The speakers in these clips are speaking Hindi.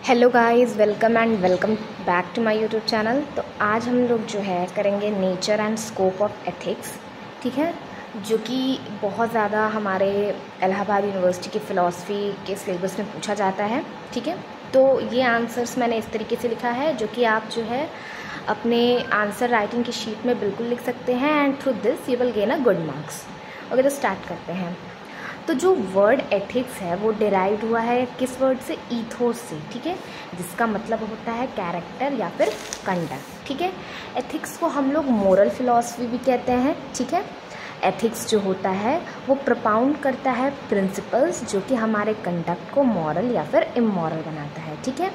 Hello guys, welcome back to my YouTube channel. तो आज हम लोग जो है करेंगे nature and scope of ethics, ठीक है, जो कि बहुत ज़्यादा हमारे इलाहाबाद यूनिवर्सिटी की फ़िलासफ़ी के सिलेबस में पूछा जाता है, ठीक है। तो ये आंसर्स मैंने इस तरीके से लिखा है जो कि आप जो है अपने आंसर राइटिंग की शीट में बिल्कुल लिख सकते हैं and through this you will gain a good marks. Okay, तो स्टार्ट करते हैं। तो जो वर्ड एथिक्स है वो डिराइव्ड हुआ है किस वर्ड से? ईथोस से, ठीक है, जिसका मतलब होता है कैरेक्टर या फिर कंडक्ट, ठीक है। एथिक्स को हम लोग मोरल फिलॉसफी भी कहते हैं, ठीक है। एथिक्स जो होता है वो प्रोपाउंड करता है प्रिंसिपल्स जो कि हमारे कंडक्ट को मॉरल या फिर इमॉरल बनाता है, ठीक है।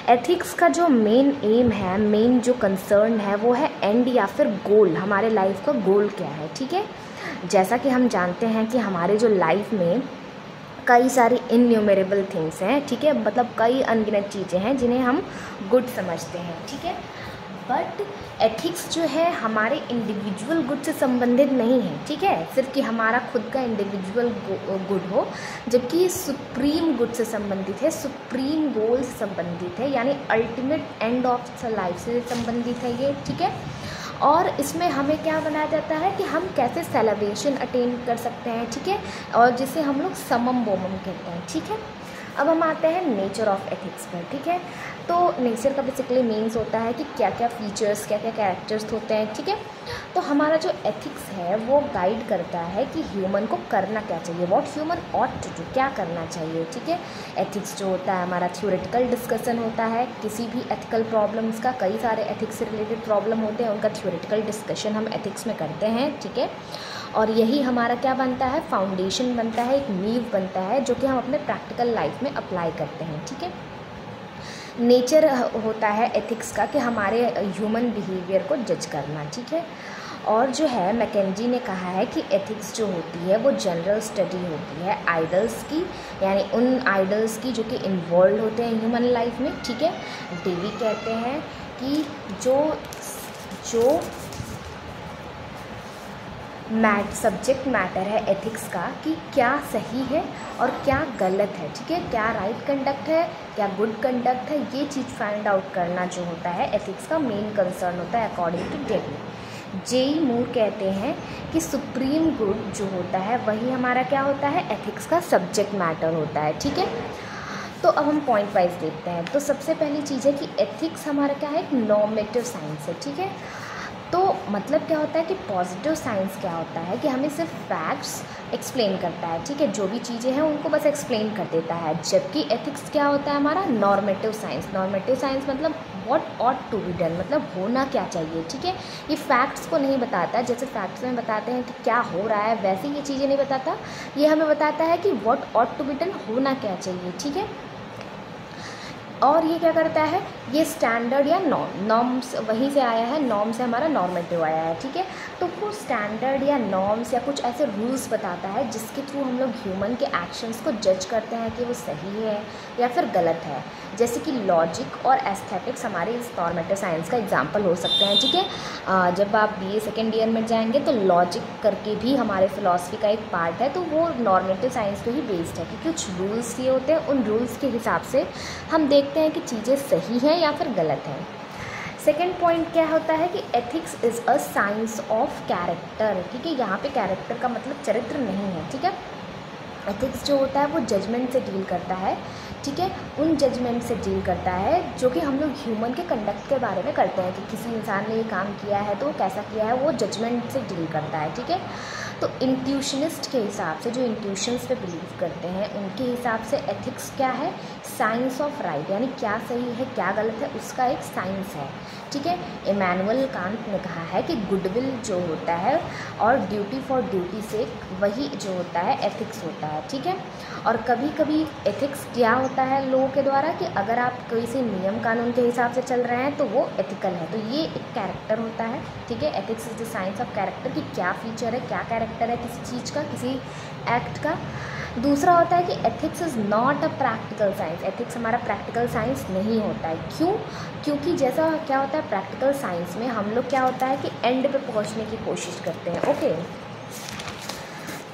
एथिक्स का जो मेन एम है, मेन जो कंसर्न है वो है एंड या फिर गोल, हमारे लाइफ का गोल क्या है, ठीक है। जैसा कि हम जानते हैं कि हमारे जो लाइफ में कई सारी इनन्यूमरेबल थिंग्स हैं, ठीक है, मतलब कई अनगिनत चीज़ें हैं जिन्हें हम गुड समझते हैं, ठीक है। बट एथिक्स जो है हमारे इंडिविजुअल गुड से संबंधित नहीं है, ठीक है, सिर्फ कि हमारा खुद का इंडिविजुअल गुड हो, जबकि सुप्रीम गुड से संबंधित है, सुप्रीम गोल से संबंधित है, यानी अल्टीमेट एंड ऑफ लाइफ से संबंधित है ये, ठीक है। और इसमें हमें क्या बनाया जाता है कि हम कैसे सेलिब्रेशन अटेन कर सकते हैं, ठीक है, और जिसे हम लोग समम बोमम कहते हैं, ठीक है। अब हम आते हैं नेचर ऑफ एथिक्स पर, ठीक है। तो नेचर का बेसिकली मीन्स होता है कि क्या क्या फीचर्स, क्या क्या कैरेक्टर्स होते हैं, ठीक है। तो हमारा जो एथिक्स है वो गाइड करता है कि ह्यूमन को करना क्या चाहिए, what human ought to do, क्या करना चाहिए, ठीक है। एथिक्स जो होता है हमारा थ्योरेटिकल डिस्कशन होता है किसी भी एथिकल प्रॉब्लम्स का, कई सारे एथिक्स से रिलेटेड प्रॉब्लम होते हैं, उनका थ्योरेटिकल डिस्कशन हम एथिक्स में करते हैं, ठीक है। और यही हमारा क्या बनता है, फाउंडेशन बनता है, एक नींव बनता है जो कि हम अपने प्रैक्टिकल लाइफ में अप्लाई करते हैं, ठीक है। नेचर होता है एथिक्स का कि हमारे ह्यूमन बिहेवियर को जज करना, ठीक है। और जो है मैकेंजी ने कहा है कि एथिक्स जो होती है वो जनरल स्टडी होती है आइडल्स की, यानी उन आइडल्स की जो कि इन्वॉल्व होते हैं ह्यूमन लाइफ में, ठीक है। डेवी कहते हैं कि जो सब्जेक्ट मैटर है एथिक्स का कि क्या सही है और क्या गलत है, ठीक है, क्या राइट कंडक्ट है, क्या गुड कंडक्ट है, ये चीज़ फाइंड आउट करना जो होता है एथिक्स का मेन कंसर्न होता है अकॉर्डिंग टू डेवी। जेई मूर कहते हैं कि सुप्रीम गुड जो होता है वही हमारा क्या होता है, एथिक्स का सब्जेक्ट मैटर होता है, ठीक है। तो अब हम पॉइंट वाइज देखते हैं। तो सबसे पहली चीज़ है कि एथिक्स हमारा क्या है, एक नॉर्मेटिव साइंस है, ठीक है। तो मतलब क्या होता है कि पॉजिटिव साइंस क्या होता है कि हमें सिर्फ फैक्ट्स एक्सप्लेन करता है, ठीक है, जो भी चीज़ें हैं उनको बस एक्सप्लेन कर देता है, जबकि एथिक्स क्या होता है हमारा, नॉर्मेटिव साइंस। नॉर्मेटिव साइंस मतलब what ought to be done, मतलब होना क्या चाहिए, ठीक है। ये फैक्ट्स को नहीं बताता, जैसे फैक्ट्स में बताते हैं कि क्या हो रहा है वैसे ये चीज़ें नहीं बताता, ये हमें बताता है कि what ought to be done, होना क्या चाहिए, ठीक है। और ये क्या करता है, ये स्टैंडर्ड या नॉर्म्स वहीं से आया है, नॉर्म से हमारा नॉर्मेटिव आया है, ठीक है। तो वो स्टैंडर्ड या नॉर्म्स या कुछ ऐसे रूल्स बताता है जिसके थ्रू हम लोग ह्यूमन के एक्शंस को जज करते हैं कि वो सही है या फिर गलत है। जैसे कि लॉजिक और एस्थेटिक्स हमारे इस नॉर्मेटिव साइंस का एग्जाम्पल हो सकते हैं, ठीक है। जब आप BA सेकेंड ईयर में जाएंगे तो लॉजिक करके भी हमारे फिलॉसफी का एक पार्ट है, तो वो नॉर्मेटिव साइंस पे ही बेस्ड है कि कुछ रूल्स ये होते हैं, उन रूल्स के हिसाब से हम देखते हैं कि चीज़ें सही हैं या फिर गलत हैं। सेकेंड पॉइंट क्या होता है कि ethics is a science of character, ठीक है। यहाँ पे कैरेक्टर का मतलब चरित्र नहीं है, ठीक है। एथिक्स जो होता है वो जजमेंट से डील करता है, ठीक है, उन जजमेंट से डील करता है जो कि हम लोग ह्यूमन के कंडक्ट के बारे में करते हैं कि किसी इंसान ने ये काम किया है तो वो कैसा किया है, वो जजमेंट से डील करता है, ठीक है। तो इंट्यूशनिस्ट के हिसाब से, जो इंट्यूशंस पे बिलीव करते हैं, उनके हिसाब से एथिक्स क्या है, साइंस ऑफ राइट, यानी क्या सही है क्या गलत है उसका एक साइंस है, ठीक है। इमैनुअल कांट ने कहा है कि गुडविल जो होता है और ड्यूटी फॉर ड्यूटी से वही जो होता है एथिक्स होता है, ठीक है। और कभी कभी एथिक्स क्या होता है लोगों के द्वारा कि अगर आप किसी नियम कानून के हिसाब से चल रहे हैं तो वो एथिकल है, तो ये एक कैरेक्टर होता है, ठीक है। Ethics is the science of character, कि क्या फीचर है, क्या कैरेक्टर है किसी चीज़ का, किसी एक्ट का। दूसरा होता है कि ethics is not a practical science, ethics हमारा प्रैक्टिकल साइंस नहीं होता है। क्यों? क्योंकि जैसा क्या होता है प्रैक्टिकल साइंस में हम लोग क्या होता है कि एंड पे पहुंचने की कोशिश करते हैं, ओके।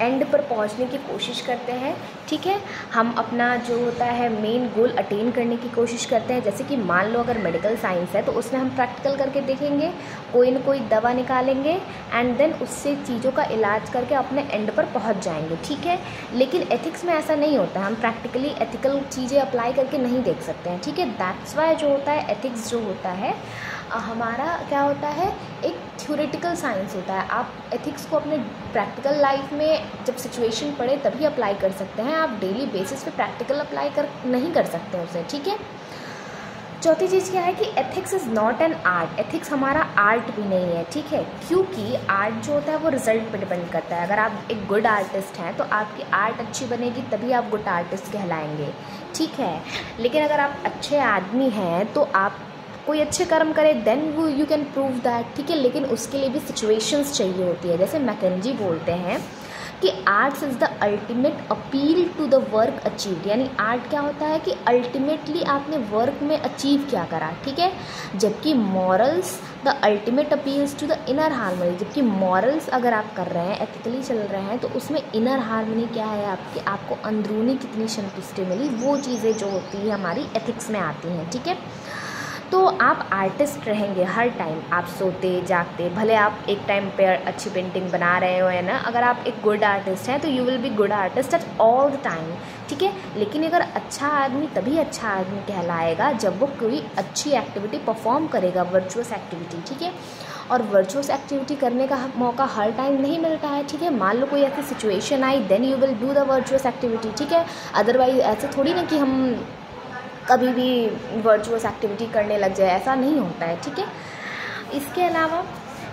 एंड पर पहुंचने की कोशिश करते हैं, ठीक है। हम अपना जो होता है मेन गोल अटेन करने की कोशिश करते हैं। जैसे कि मान लो अगर मेडिकल साइंस है तो उसमें हम प्रैक्टिकल करके देखेंगे, कोई ना कोई दवा निकालेंगे एंड देन उससे चीज़ों का इलाज करके अपने एंड पर पहुंच जाएंगे, ठीक है। लेकिन एथिक्स में ऐसा नहीं होता है, हम प्रैक्टिकली एथिकल चीज़ें अप्लाई करके नहीं देख सकते हैं, ठीक है। दैट्स वाई जो होता है एथिक्स जो होता है हमारा क्या होता है, एक थ्योरेटिकल साइंस होता है। आप एथिक्स को अपने प्रैक्टिकल लाइफ में जब सिचुएशन पड़े तभी अप्लाई कर सकते हैं, आप डेली बेसिस पे प्रैक्टिकल अप्लाई नहीं कर सकते उसे, ठीक है। चौथी चीज़ क्या है कि ethics is not an art, ethics हमारा आर्ट भी नहीं है, ठीक है। क्योंकि आर्ट जो होता है वो रिजल्ट पे डिपेंड करता है। अगर आप एक गुड आर्टिस्ट हैं तो आपकी आर्ट अच्छी बनेगी तभी आप गुड आर्टिस्ट कहलाएंगे, ठीक है। लेकिन अगर आप अच्छे आदमी हैं तो आप कोई अच्छे कर्म करे देन वो यू कैन प्रूव दैट, ठीक है। लेकिन उसके लिए भी सिचुएशंस चाहिए होती है। जैसे मैकेंजी बोलते हैं कि arts is the ultimate appeal to the work achieved, यानी आर्ट क्या होता है कि अल्टीमेटली आपने वर्क में अचीव क्या करा, ठीक है। जबकि morals the ultimate appeals to the inner harmony, जबकि मॉरल्स अगर आप कर रहे हैं, एथिकली चल रहे हैं, तो उसमें इनर हार्मनी क्या है आपकी, आपको अंदरूनी कितनी संतुष्टि मिली, वो चीज़ें जो होती है हमारी एथिक्स में आती हैं, ठीक है। तो आप आर्टिस्ट रहेंगे हर टाइम, आप सोते जागते, भले आप एक टाइम पे अच्छी पेंटिंग बना रहे हो, है ना। अगर आप एक गुड आर्टिस्ट हैं तो you will be good artist at all the time, ठीक है। लेकिन अगर अच्छा आदमी तभी अच्छा आदमी कहलाएगा जब वो कोई अच्छी एक्टिविटी परफॉर्म करेगा, वर्चुअस एक्टिविटी, ठीक है। और वर्चुअस एक्टिविटी करने का मौका हर टाइम नहीं मिलता है, ठीक है। मान लो कोई ऐसी सिचुएशन आई then you will do the virtuous activity, ठीक है। अदरवाइज ऐसे थोड़ी ना कि हम कभी भी वर्चुअस एक्टिविटी करने लग जाए, ऐसा नहीं होता है, ठीक है। इसके अलावा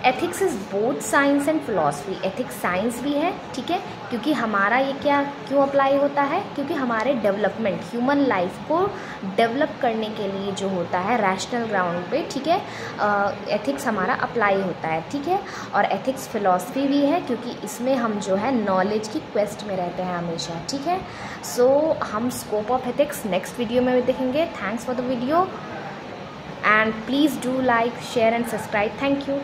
ethics is both science and philosophy, ethics science भी है, ठीक है। क्योंकि हमारा ये क्या क्यों अप्लाई होता है, क्योंकि हमारे डेवलपमेंट, ह्यूमन लाइफ को डेवलप करने के लिए जो होता है रैशनल ग्राउंड पे, ठीक है, एथिक्स हमारा अप्लाई होता है, ठीक है। और एथिक्स फिलॉसफी भी है क्योंकि इसमें हम जो है नॉलेज की क्वेस्ट में रहते हैं हमेशा, ठीक है। सो हम scope of ethics next video में भी देखेंगे। Thanks for the video and please do like, share and subscribe. Thank you.